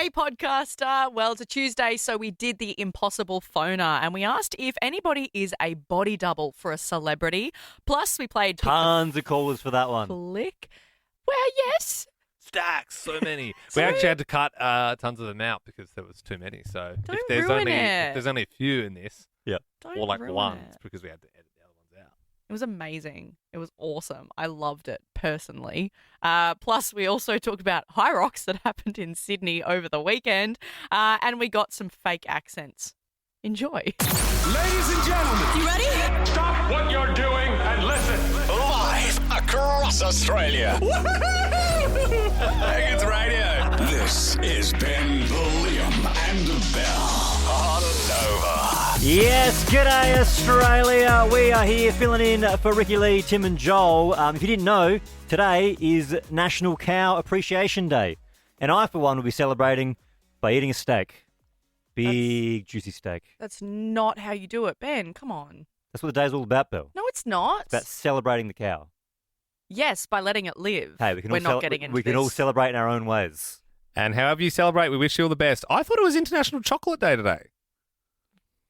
Hey, podcaster. Well, it's a Tuesday, so we did the impossible phoner, and we asked if anybody is a body double for a celebrity. Plus, we played Tons of callers for that one. Flick. Well, yes. Stacks, so many. We actually had to cut tons of them out because there was too many. So Don't if there's ruin only it. if there's only a few in this, Don't or like ruin one, it. it's because we had to edit the other ones out. It was amazing. It was awesome. I loved it personally. Plus, we also talked about high rocks that happened in Sydney over the weekend, and we got some fake accents. Enjoy. Ladies and gentlemen, You ready? stop what you're doing and listen. Live across Australia. It's radio. This is Ben, Liam, and Belle on Nova. Yes, g'day Australia. We are here filling in for Ricky Lee, Tim and Joel. If you didn't know, today is National Cow Appreciation Day. And I, for one, will be celebrating by eating a steak. Big, juicy steak. That's not how you do it, Ben. Come on. That's what the day's all about, Bill. No, it's not. It's about celebrating the cow. Yes, by letting it live. Hey, we can We're all not getting into we can this. all celebrate in our own ways. And however you celebrate, we wish you all the best. I thought it was International Chocolate Day today. Are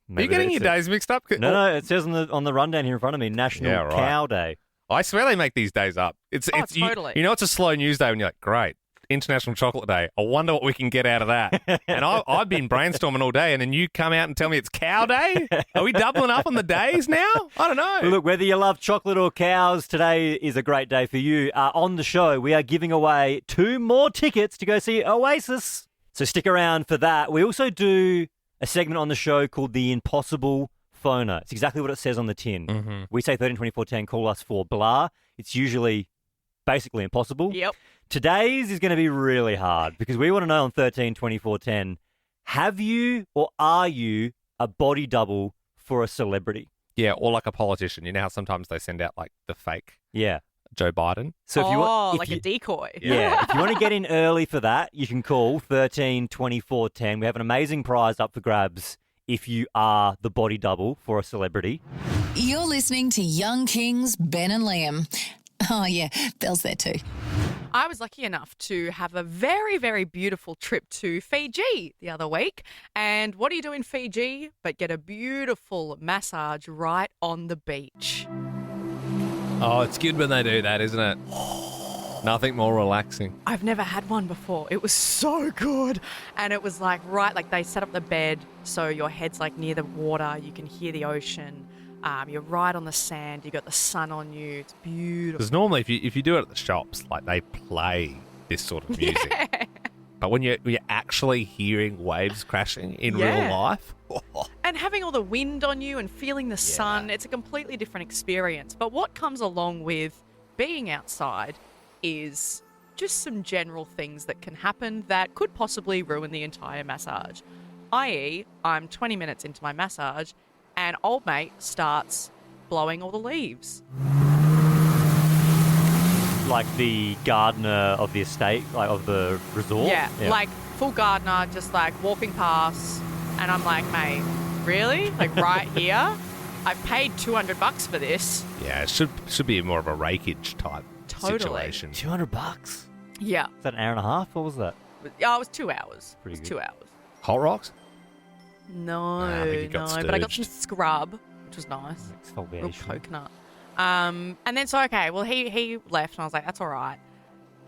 Maybe you getting that's your it. days mixed up? No, it says on the rundown here in front of me, National Yeah, right. Cow Day. I swear they make these days up. It's totally. You know, it's a slow news day when you're like, great, International Chocolate Day. I wonder what we can get out of that. And I've been brainstorming all day, and then you come out and tell me it's Cow Day? Are we doubling up on the days now? I don't know. Look, whether you love chocolate or cows, today is a great day for you. On the show, we are giving away 2 more tickets to go see Oasis. So stick around for that. We also do a segment on the show called The Impossible Phoner. It's exactly what it says on the tin. Mm-hmm. We say 13 24 10, call us for blah. It's usually basically impossible. Yep. Today's is going to be really hard because we want to know on 13 24 10, have you or are you a body double for a celebrity? Yeah, or like a politician. You know how sometimes they send out like the fake Yeah. Joe Biden? So if you want, like a decoy. Yeah, if you want to get in early for that, you can call 13 24 10. We have an amazing prize up for grabs if you are the body double for a celebrity. You're listening to Young Kings, Ben and Liam. Oh, yeah, Belle's there too. I was lucky enough to have a very, very beautiful trip to Fiji the other week. And what do you do in Fiji but get a beautiful massage right on the beach? Oh, it's good when they do that, isn't it? Nothing more relaxing. I've never had one before. It was so good. And it was like they set up the bed so your head's like near the water. You can hear the ocean. You're right on the sand. You got the sun on you. It's beautiful. Because normally if you do it at the shops, like they play this sort of music. Yeah. But when you're actually hearing waves crashing in Yeah. real life, And having all the wind on you and feeling the sun, it's a completely different experience. But what comes along with being outside is just some general things that can happen that could possibly ruin the entire massage. i.e., I'm 20 minutes into my massage and old mate starts blowing all the leaves. Like the gardener of the estate, like of the resort. Yeah, like full gardener, just like walking past. And I'm like, mate, really? Like right here? I've paid $200 for this. yeah, it should be more of a rakeage type Totally. situation. $200. Yeah. Is that an hour and a half? What was that? Oh, it was 2 hours. Pretty It was good. 2 hours. Hot rocks? No, I think you got but I got some stooged. scrub, which was nice. Real Exfoliation. coconut. And then so okay, well he left, and I was like, that's all right.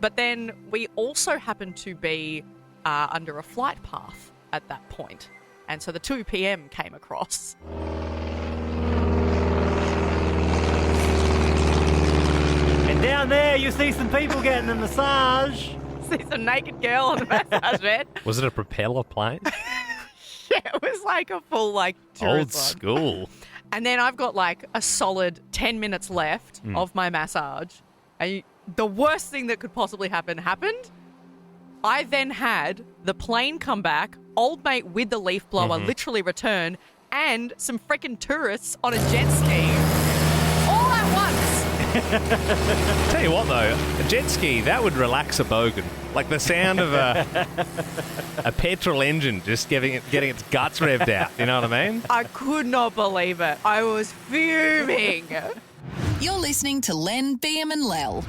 But then we also happened to be under a flight path at that point, and so the 2 p.m. came across. And down there, you see some people getting a massage. See some naked girl on the massage bed. Was it a propeller plane? Yeah, it was like a full like Old tourist one. school. And then I've got like a solid 10 minutes left of my massage. And the worst thing that could possibly happen happened. I then had the plane come back, old mate with the leaf blower literally return, and some freaking tourists on a jet ski all at once. Tell you what though, a jet ski, that would relax a bogan. Like the sound of a petrol engine just getting its guts revved out. You know what I mean? I could not believe it. I was fuming. You're listening to Len, Biam and Lel.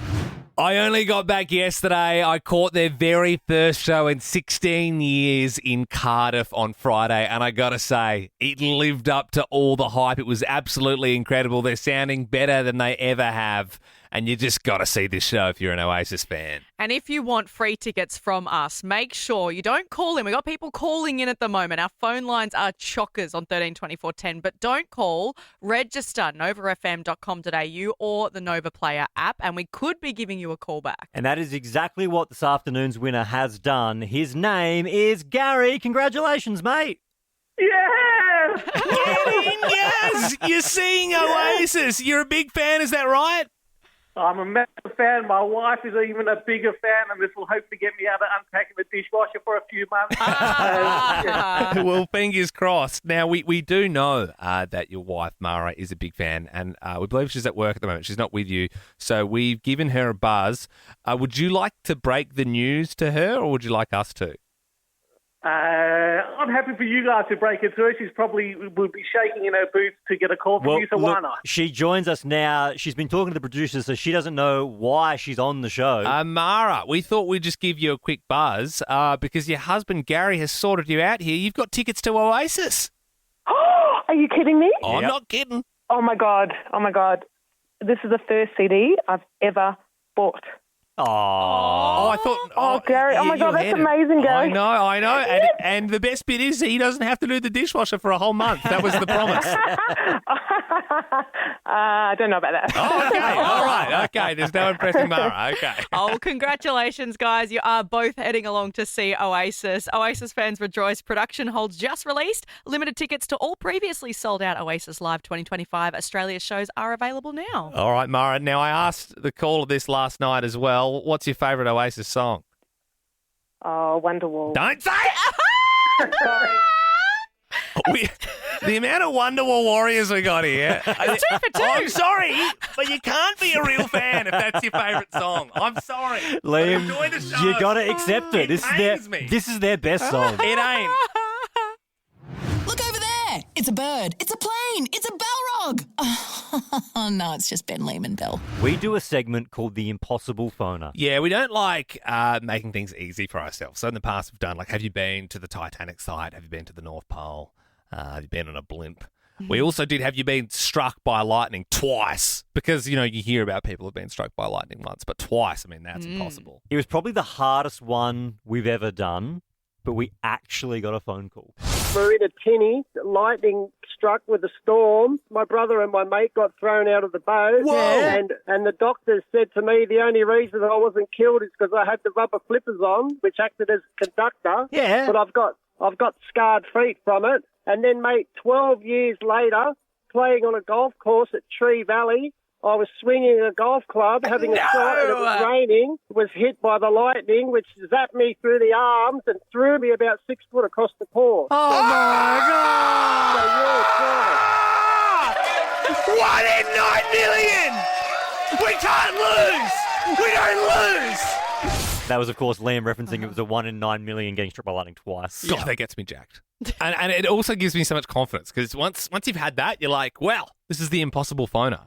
I only got back yesterday. I caught their very first show in 16 years in Cardiff on Friday, and I got to say, it lived up to all the hype. It was absolutely incredible. They're sounding better than they ever have, and you just got to see this show if you're an Oasis fan. And if you want free tickets from us, make sure you don't call in. We got people calling in at the moment. Our phone lines are chockers on 132410, but don't call. Register novafm.com.au or the Nova Player app, and we could be giving you a call back. And that is exactly what this afternoon's winner has done. His name is Gary. Congratulations, mate. Yeah! Get in, yes! You're seeing Oasis. You're a big fan, is that right? I'm a massive fan. My wife is even a bigger fan, and this will hopefully get me out of unpacking the dishwasher for a few months. Well, fingers crossed. Now, we do know that your wife, Mara, is a big fan, and we believe she's at work at the moment. She's not with you, so we've given her a buzz. Would you like to break the news to her, or would you like us to? I'm happy for you guys to break it to her. She's probably would be shaking in her boots to get a call from you, so why not? She joins us now. She's been talking to the producers, so she doesn't know why she's on the show. Mara, we thought we'd just give you a quick buzz because your husband, Gary, has sorted you out here. You've got tickets to Oasis. Are you kidding me? I'm not kidding. Oh, my God. This is the first CD I've ever bought. Oh, I thought. Oh, Gary. Oh, my God. That's had it. amazing, Gary. I know. And the best bit is he doesn't have to do the dishwasher for a whole month. That was the promise. I don't know about that. Oh, okay. All right. Okay. There's no impressing Mara. Okay. Oh, congratulations, guys. You are both heading along to see Oasis. Oasis fans rejoice. Production holds just released. Limited tickets to all previously sold out Oasis Live 2025 Australia shows are available now. All right, Mara. Now, I asked the caller this last night as well. What's your favourite Oasis song? Oh, Wonderwall. Don't say it! The amount of Wonderwall warriors we got here. It's 2 for 2. I'm sorry, but you can't be a real fan if that's your favourite song. I'm sorry. Liam, Enjoy the show. you got to accept it. This is their best song. It ain't. Look over there. It's a bird. It's a plane. It's a Balrog. Oh, no, it's just Ben, Liam and Belle. We do a segment called The Impossible Phoner. Yeah, we don't like making things easy for ourselves. So in the past, we've done, have you been to the Titanic site? Have you been to the North Pole? Have you been on a blimp? We also did, have you been struck by lightning twice? Because, you hear about people who've been struck by lightning once, but twice, that's impossible. It was probably the hardest one we've ever done, but we actually got a phone call. Marina Tinney, lightning struck with a storm. My brother and my mate got thrown out of the boat. Whoa. And the doctors said to me the only reason I wasn't killed is because I had the rubber flippers on, which acted as conductor. Yeah. But I've got scarred feet from it. And then, mate, 12 years later, playing on a golf course at Tree Valley, I was swinging a golf club, having a shot, and it was raining, was hit by the lightning, which zapped me through the arms and threw me about 6 foot across the course. Oh, my God! 1 in 9 million! We can't lose! We don't lose! That was, of course, Liam referencing it was a 1 in 9 million getting struck by lightning twice. God, that gets me jacked. And it also gives me so much confidence because once you've had that, you're like, well, this is the impossible phoner.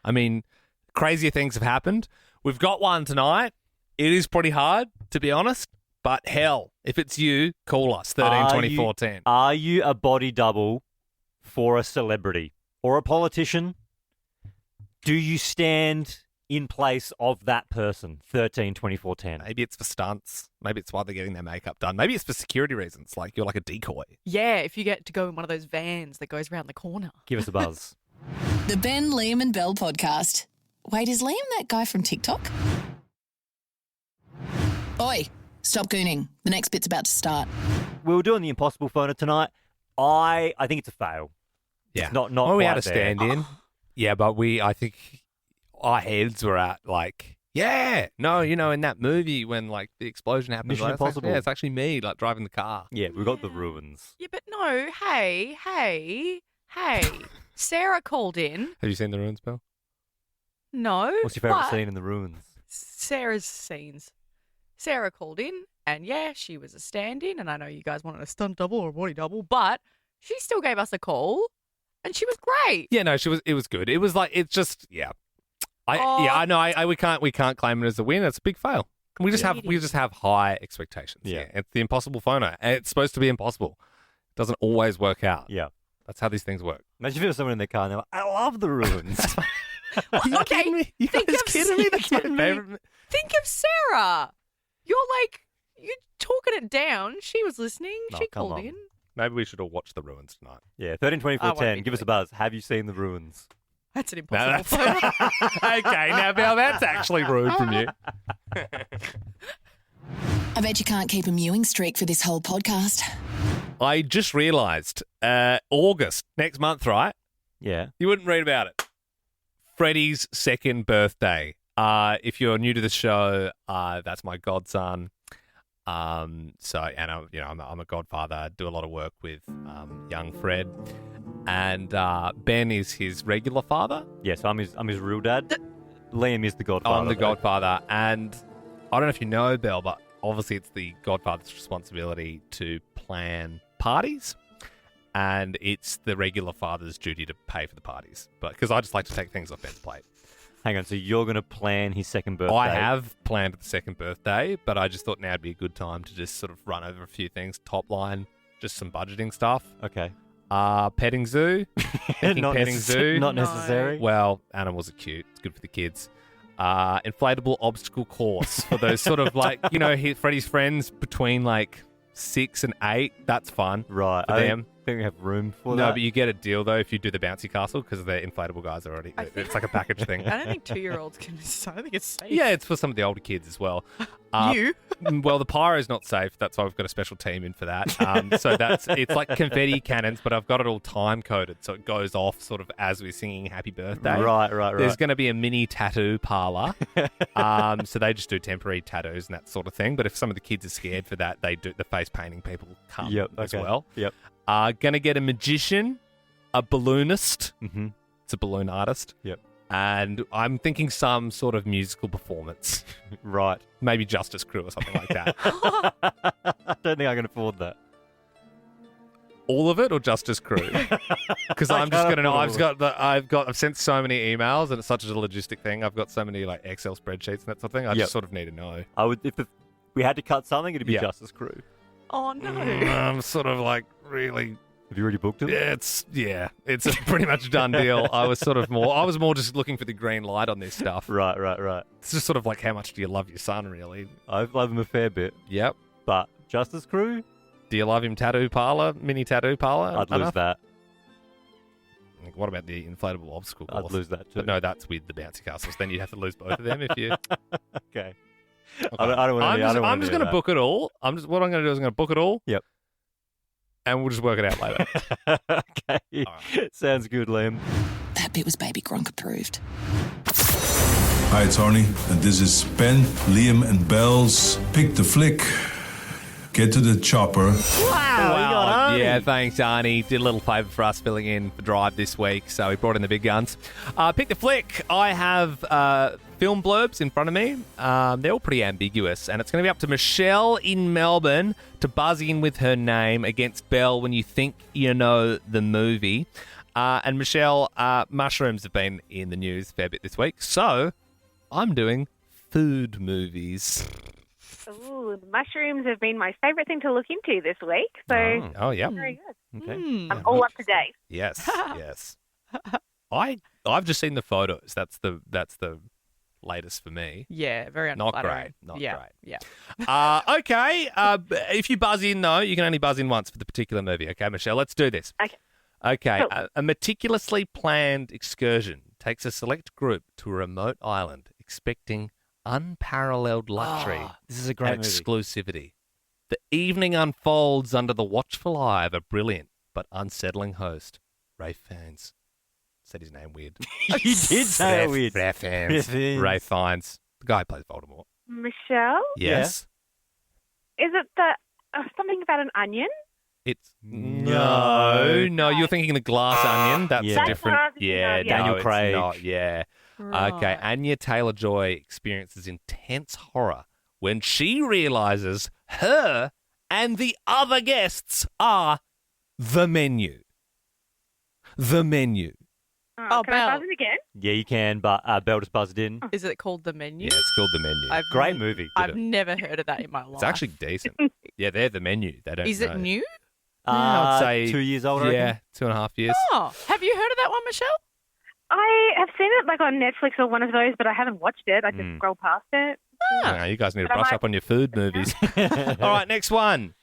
Crazier things have happened. We've got one tonight. It is pretty hard, to be honest. But hell, if it's you, call us, 13 24 10. Are you a body double for a celebrity or a politician? Do you stand in place of that person, 13 24 10? Maybe it's for stunts. Maybe it's why they're getting their makeup done. Maybe it's for security reasons, like you're like a decoy. Yeah, if you get to go in one of those vans that goes around the corner. Give us a buzz. The Ben, Liam and Belle podcast. Wait, is Liam that guy from TikTok? Oi, stop gooning. The next bit's about to start. We were doing the impossible phoner tonight. I think it's a fail. Yeah. It's not we quite had a there. stand-in. Yeah, but I think our heads were at in that movie when the explosion happened. Mission Impossible. Yeah, it's actually me driving the car. Yeah, we got the ruins. Yeah, but no, hey. Sarah called in. Have you seen the ruins, Belle? No. What's your favourite but scene in the ruins? Sarah's scenes. Sarah called in, and yeah, she was a stand-in, and I know you guys wanted a stunt double or a body double, but she still gave us a call, and she was great. Yeah, no, it was good. It was I know. We can't claim it as a win. It's a big fail. We just have high expectations. Yeah. It's the impossible phono, and it's supposed to be impossible. It doesn't always work out. Yeah. That's how these things work. Imagine if there was someone in their car and they're like, I love the ruins. Are you kidding me? You guys kidding me? That's my favorite. Think of Sarah. You're talking it down. She was listening. Oh, she come called on. in. Maybe we should all watch the ruins tonight. Yeah, 13, 24, I won't 10. be Give us a doing buzz. Have you seen the ruins? That's an No, impossible that's- photo. Okay, now Belle, that's actually rude from you. I bet you can't keep a mewing streak for this whole podcast. I just realised, August next month, right? Yeah. You wouldn't read about it. Freddie's second birthday. If you're new to the show, that's my godson. I'm a godfather. I do a lot of work with young Fred, and Ben is his regular father. Yes, I'm his real dad. Liam is the godfather. I'm the godfather, and I don't know if you know, Belle, but obviously it's the godfather's responsibility to plan parties, and it's the regular father's duty to pay for the parties. But because I just like to take things off Ben's plate. Hang on, so you're going to plan his second birthday? I have planned the second birthday, but I just thought now would be a good time to just sort of run over a few things. Top line, just some budgeting stuff. Okay. Petting zoo. Petting zoo. Not No. necessary. Well, animals are cute. It's good for the kids. Inflatable obstacle course for those sort of Freddie's friends between 6 and 8. That's fun. Right. For I them. think we have room for No, that. but you get a deal though if you do the bouncy castle because the inflatable guys are already. It's like a package thing. I don't think 2-year-olds can. I don't think it's safe. Yeah, it's for some of the older kids as well. You? Well, the pyro's not safe. That's why we've got a special team in for that. So it's like confetti cannons, but I've got it all time coded, so it goes off sort of as we're singing Happy Birthday. Right. There's going to be a mini tattoo parlor, so they just do temporary tattoos and that sort of thing. But if some of the kids are scared for that, they do the face painting people come as well. Yep. Going to get a magician, a balloonist. Mm-hmm. It's a balloon artist. Yep. And I'm thinking some sort of musical performance. Right. Maybe Justice Crew or something like that. I don't think I can afford that. All of it or Justice Crew? Because I'm just gonna know. I've sent so many emails and it's such a logistic thing. I've got so many Excel spreadsheets and that sort of thing. I just sort of need to know. I would if we had to cut something, it'd be Yeah. Justice Crew. Oh no. I'm sort of really. Have you already booked it? It's a pretty much done deal. I was more just looking for the green light on this stuff. Right. It's just sort of how much do you love your son, really? I love him a fair bit, Yep. but Justice Crew, Do you love him tattoo parlor, mini tattoo parlor? I'd lose enough? that. What about the inflatable obstacle course? I'd lose that too. But no, that's with the bouncy castles. Then you'd have to lose both of them if you. Okay. Okay. I don't want to. I'm just going to book it all. What I'm going to do is I'm going to book it all. Yep. And we'll just work it out later. Okay. Sounds good, Liam. That bit was Baby Gronk approved. Hi, it's Aunty, and this is Ben, Liam, and Belle's Pick the Flick. Get to the chopper. Wow. Yeah, thanks, Aunty. Did a little favour for us filling in for Drive this week, so we brought in the big guns. Pick the Flick. I have film blurbs in front of me. They're all pretty ambiguous, and it's going to be up to Michelle in Melbourne to buzz in with her name against Belle when you think you know the movie. And Michelle, mushrooms have been in the news a fair bit this week, so I'm doing food movies. Ooh, the mushrooms have been my favourite thing to look into this week, so Oh, yeah. very good. Okay. I'm all up to date. Yes, yes. I've just seen the photos. That's the latest for me. Yeah, very Not unflattering. great. Not yeah, great. Yeah. Okay. If you buzz in, though, you can only buzz in once for the particular movie. Okay, Michelle, let's do this. Okay. Okay. Cool. A meticulously planned excursion takes a select group to a remote island, expecting unparalleled luxury This is a great and movie. exclusivity. The evening unfolds under the watchful eye of a brilliant but unsettling host, Rafe Fiennes. Said his name weird. You did say it weird. Rafe Fiennes. Rafe Fiennes. The guy who plays Voldemort. Michelle, Yes. is it the something about an onion? It's no. You're thinking the glass onion. That's Yeah. a different. That's what I was thinking Yeah, of, yeah. Daniel it's Craig. not, yeah. Okay, Right. Anya Taylor-Joy experiences intense horror when she realizes her and the other guests are the menu. The menu. Oh, can I Belle. buzz it again? Yeah, you can, but Belle just buzzed in. Is it called The Menu? Yeah, it's called The Menu. Great movie. I've never heard of that in my life. It's actually decent. Yeah, they're The Menu. They don't Is know. it new? I'd say 2 years old, I Yeah, reckon. 2.5 years. Oh, have you heard of that one, Michelle? I have seen it like on Netflix or one of those, but I haven't watched it. I just scroll past it. Yeah, you guys need to But I brush might- up on your food movies. All right, next one.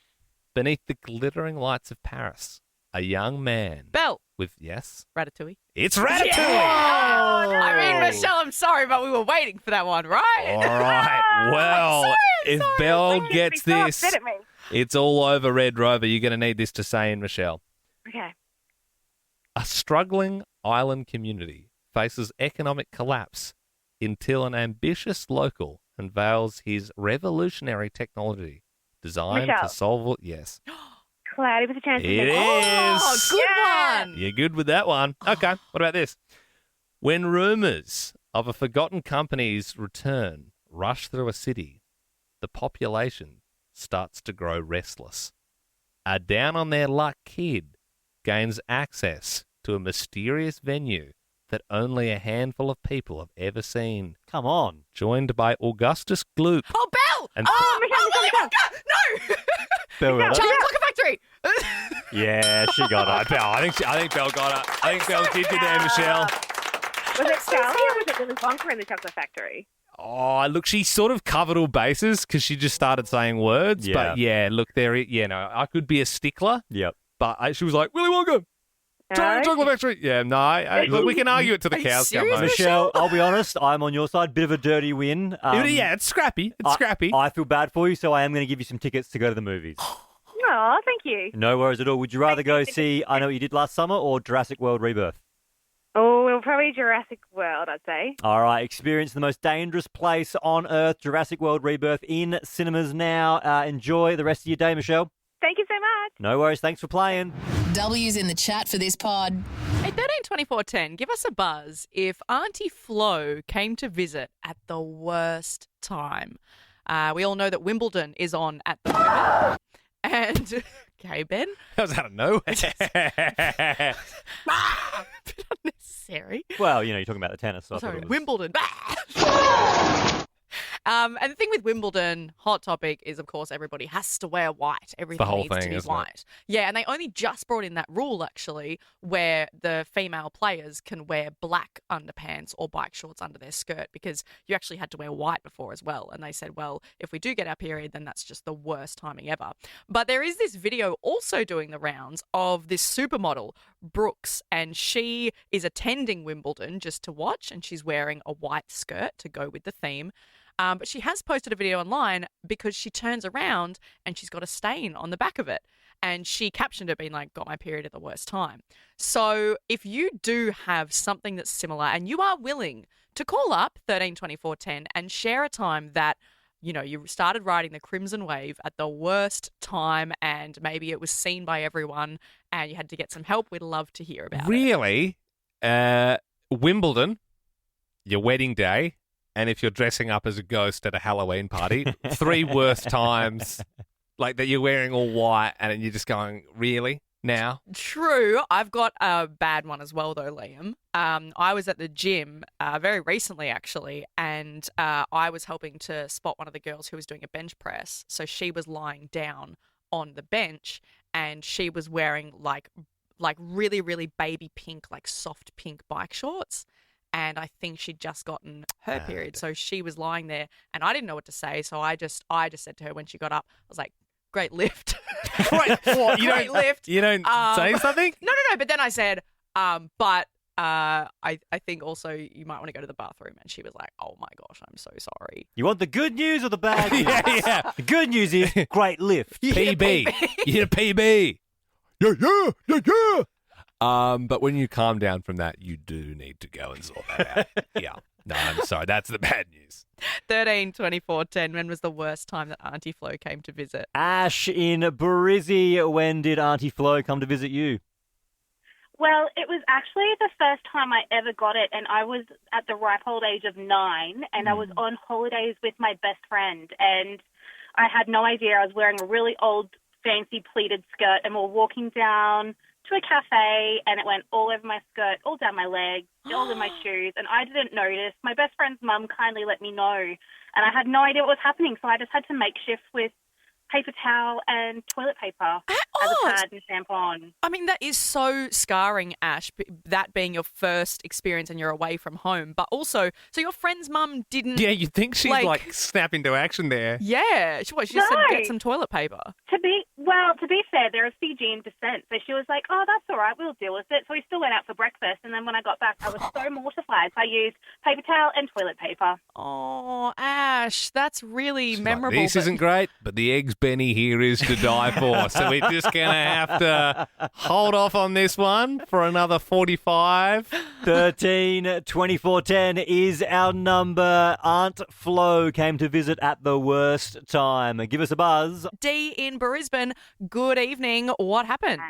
Beneath the glittering lights of Paris, a young man Belle. with, yes, Ratatouille. it's Ratatouille. I mean, Michelle, I'm sorry, but we were waiting for that one, right? All right. Well, if Belle gets so this, upset at me. it's all over Red Rover. You're going to need this to say in, Michelle. Okay. A struggling island community faces economic collapse until an ambitious local unveils his revolutionary technology designed Michelle. to solve it. Yes. Cloudy with a chance of It rain. is. Oh, good one. You're good with that one. Okay. What about this? When rumors of a forgotten company's return rush through a city, the population starts to grow restless. A down on their luck kid gains access to a mysterious venue that only a handful of people have ever seen. Come on. Joined by Augustus Gloop. Oh, Belle! And- Willy Wonka! No! Belle got it. Charlie Chocolate Factory! Yeah, she got it. Belle. I think Belle got it. I think Belle did you there, Michelle. Was it Charlie or was it Willy Wonka in the Chocolate Factory? Oh, look, she sort of covered all bases because she just started saying words. Yeah. But yeah, look, I could be a stickler, Yep. but she was like, Willy Wonka, Charlie Chocolate Factory. Yeah, no, look, we can argue it to the Are you cows come serious, home. Michelle, I'll be honest, I'm on your side. Bit of a dirty win. Yeah, it's scrappy. It's scrappy. I feel bad for you, so I am going to give you some tickets to go to the movies. Oh, thank you. No worries at all. Would you rather go see I Know What You Did Last Summer or Jurassic World Rebirth? Oh, well, probably Jurassic World, I'd say. All right, experience the most dangerous place on Earth, Jurassic World Rebirth, in cinemas now. Enjoy the rest of your day, Michelle. Thank you so much. No worries. Thanks for playing. W's in the chat for this pod. Hey, 132410, give us a buzz if Aunty Flo came to visit at the worst time. We all know that Wimbledon is on at the moment. And, okay, Ben. That was out of nowhere. A bit unnecessary. Well, you're talking about the tennis. So I thought Sorry, it was... Wimbledon. And the thing with Wimbledon, hot topic, is of course everybody has to wear white. Everything whole needs thing, to be isn't it? white. Yeah, and they only just brought in that rule actually, where the female players can wear black underpants or bike shorts under their skirt because you actually had to wear white before as well. And they said, well, if we do get our period, then that's just the worst timing ever. But there is this video also doing the rounds of this supermodel, Brooks, and she is attending Wimbledon just to watch, and she's wearing a white skirt to go with the theme. But she has posted a video online because she turns around and she's got a stain on the back of it. And she captioned it being like, got my period at the worst time. So if you do have something that's similar and you are willing to call up 132410 and share a time that, you started riding the Crimson Wave at the worst time and maybe it was seen by everyone and you had to get some help, we'd love to hear about it. Really? Wimbledon, your wedding day, and if you're dressing up as a ghost at a Halloween party, 3 worst times, like that you're wearing all white and you're just going, really? Now? True. I've got a bad one as well, though, Liam. I was at the gym very recently, actually, and I was helping to spot one of the girls who was doing a bench press. So she was lying down on the bench, and she was wearing like really, really baby pink, like soft pink bike shorts. And I think she'd just gotten her period, so she was lying there, and I didn't know what to say. So I just said to her when she got up, I was like, "Great lift." Right. What? Great lift. You don't say something? No. But then I said, but I think also you might want to go to the bathroom. And she was like, oh my gosh, I'm so sorry. You want the good news or the bad news? Yeah. The good news is great lift. PB. You hit a PB. Yeah. But when you calm down from that, you do need to go and sort that out. Yeah. No, I'm sorry. That's the bad news. 13-24-10. When was the worst time that Aunty Flo came to visit? Ash in Brizzy, when did Aunty Flo come to visit you? Well, it was actually the first time I ever got it, and I was at the ripe old age of 9, and I was on holidays with my best friend, and I had no idea. I was wearing a really old, fancy pleated skirt, and we're walking down to a cafe and it went all over my skirt, all down my legs, all in my shoes, and I didn't notice. My best friend's mum kindly let me know, and I had no idea what was happening, so I just had to make shifts with paper towel and toilet paper as a pad and tampon. I mean, that is so scarring, Ash, that being your first experience and you're away from home. But also, so your friend's mum didn't... Yeah, you'd think she'd like snap into action there. Yeah. She just said, get some toilet paper. To be fair, they're of Fijian descent, so she was like, oh, that's all right, we'll deal with it. So we still went out for breakfast, and then when I got back, I was so mortified. So I used paper towel and toilet paper. Oh, Ash, that's really memorable. This isn't great, but the eggs Benny here is to die for. So we're just going to have to hold off on this one for another 45. 13 24 10 is our number. Aunt Flo came to visit at the worst time. Give us a buzz. D in Brisbane, good evening. What happened?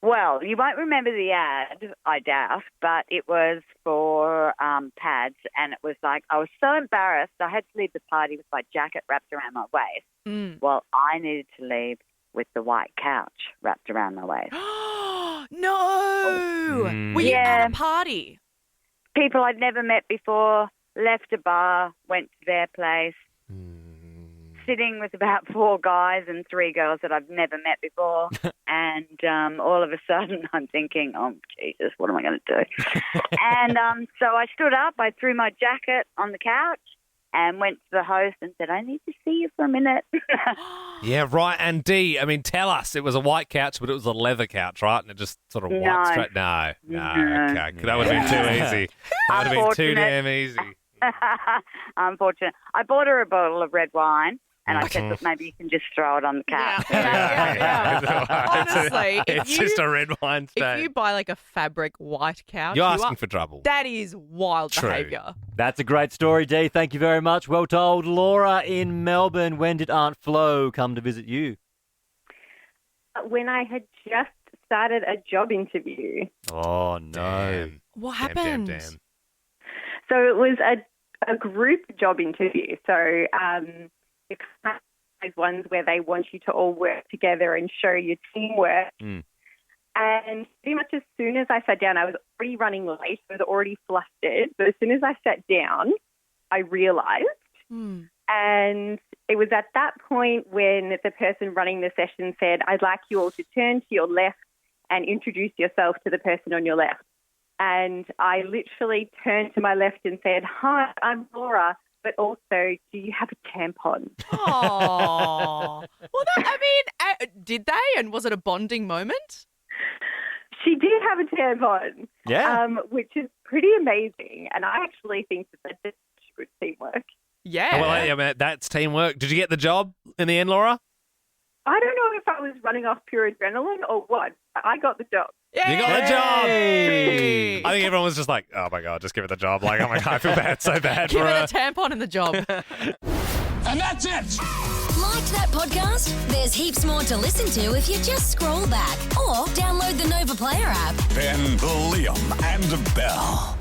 Well, you won't remember the ad, I doubt, but it was for pads, and it was like, I was so embarrassed. I had to leave the party with my jacket wrapped around my waist. Well, I needed to leave with the white couch wrapped around my waist. No! Were you at a party? People I'd never met before, left a bar, went to their place, sitting with about 4 guys and 3 girls that I've never met before. And all of a sudden I'm thinking, oh, Jesus, what am I going to do? And so I stood up, I threw my jacket on the couch and went to the host and said, I need to see you for a minute. Yeah, right. And D, I mean, tell us, it was a white couch, but it was a leather couch, right? And it just sort of wiped straight. No, okay. That would have been too easy. That would have been too damn easy. Unfortunate. I bought her a bottle of red wine. And I said, look, maybe you can just throw it on the couch. Honestly, it's just a red wine stain. If you buy like a fabric white couch, you're asking for trouble. That is wild behaviour. That's a great story, Dee. Thank you very much. Well told. Laura in Melbourne, when did Aunt Flo come to visit you? When I had just started a job interview. Oh, no. Damn. What happened? Damn. So it was a group job interview. So those ones where they want you to all work together and show your teamwork. And pretty much as soon as I sat down, I was already running late. I was already flustered. But as soon as I sat down, I realised. And it was at that point when the person running the session said, I'd like you all to turn to your left and introduce yourself to the person on your left. And I literally turned to my left and said, hi, I'm Laura. But also, do you have a tampon? Oh, well, did they? And was it a bonding moment? She did have a tampon. Yeah. Which is pretty amazing. And I actually think that's good teamwork. Yeah. Well, I mean, that's teamwork. Did you get the job in the end, Laura? I don't know if I was running off pure adrenaline or what. I got the job. Yay! You got the job. I think everyone was just like, oh, my God, just give it the job. Like, oh, my God, I feel bad, so bad Give for her her. the tampon and the job. And that's it. Liked that podcast? There's heaps more to listen to if you just scroll back or download the Nova Player app. Ben, Liam, and Belle.